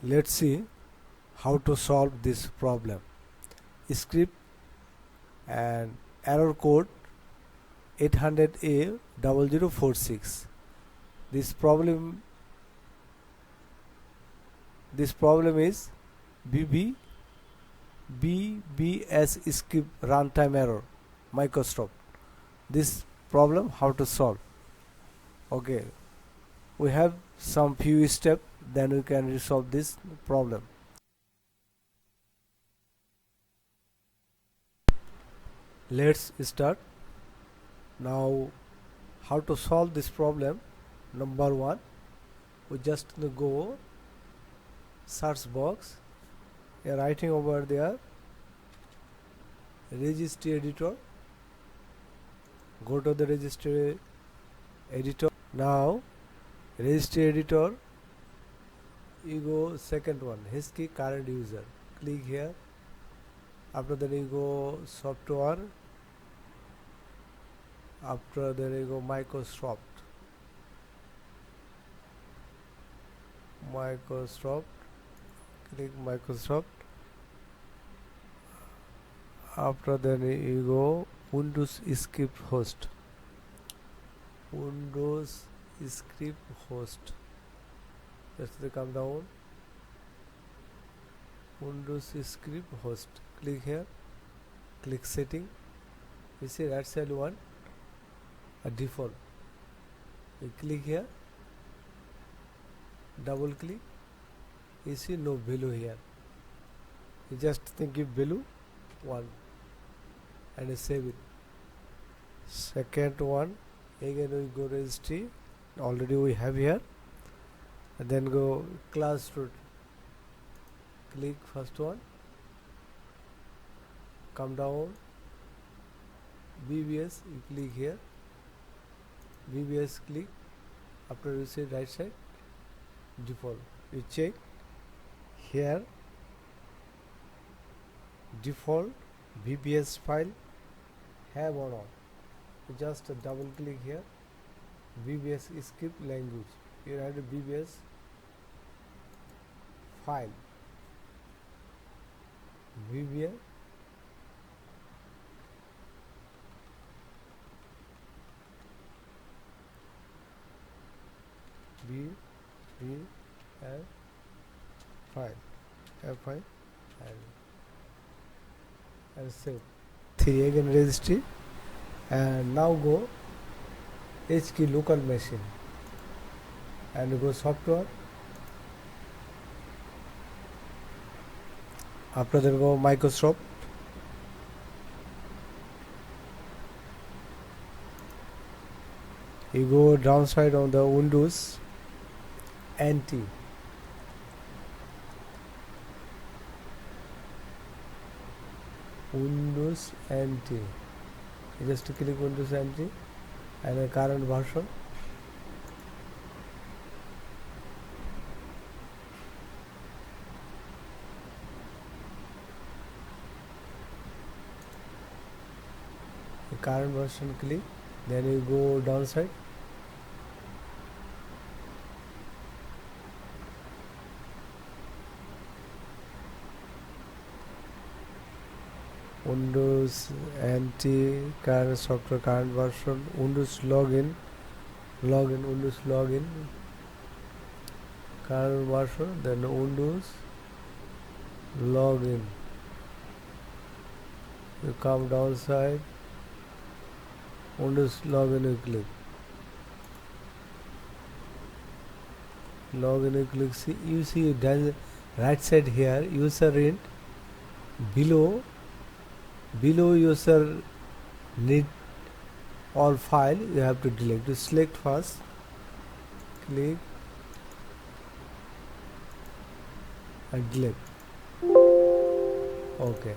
Let's see how to solve this problem. Script and error code 800A0046. This problem is VBScript runtime error Microsoft. This problem how to solve? Okay, we have some few steps, then we can resolve this problem. Let's start. Now, how to solve this problem? Number one, we just go search box, you're writing over there registry editor, go to the registry editor. Now registry editor, you go second one, history current user, click here. After that you go software, after that you go Microsoft, click Microsoft. After that you go Windows script host, just come down, Windows script host, click here, click setting. You see right side one, a default, you click here, double click, you see no value here, you just give value 1 and you save it. Second one, again we go registry, already we have here, and then go class root, click first one, come down, VBS, you click here, VBS click, after you see right side default, you check here default VBS file have or not, you just double click here, VBS script language, you have the VBS file, VBS file and save. 3 again registry, and now go H key local machine and go software. After that go Microsoft, you go downside on the Windows NT, you just click Windows NT and the current version, the current version click, then you go downside, Windows NT current software current version, Windows login, Windows login current version, then Windows login, you come downside, Windows login, you click login, you click, see, you see down right side here user int, below user need all file, you have to delete, to select first, click and delete. Okay,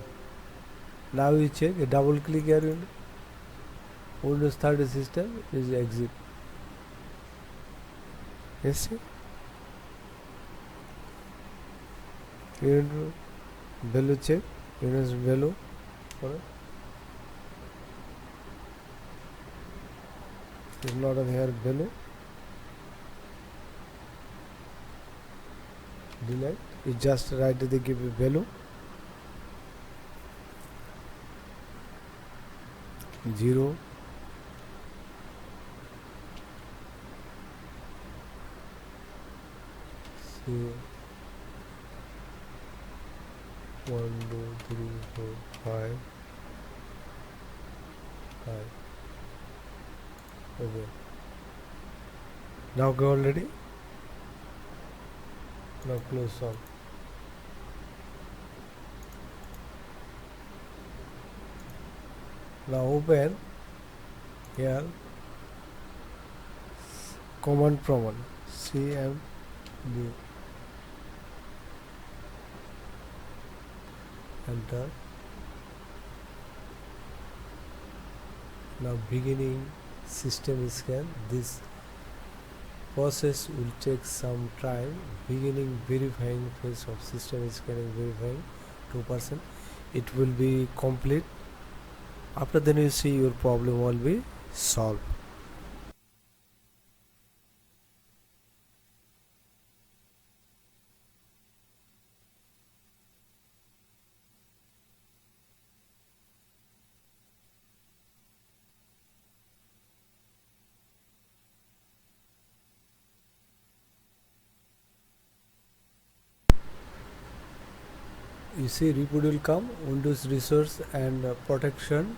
now you check, a double click here, Windows 30 system is exit. Yes, see, you value check, Windows value. Is not here value. delete. You just write the give a value 0, say 1 2 3 4 5 5. Okay, now go already. Now close all. Now open here command prompt cmd, enter. Now beginning system scan. This process will take some time. Beginning verifying phase of system scanning, verifying 2%. It will be complete. After then you see your problem will be solved. You see reboot will come, Windows resource and protection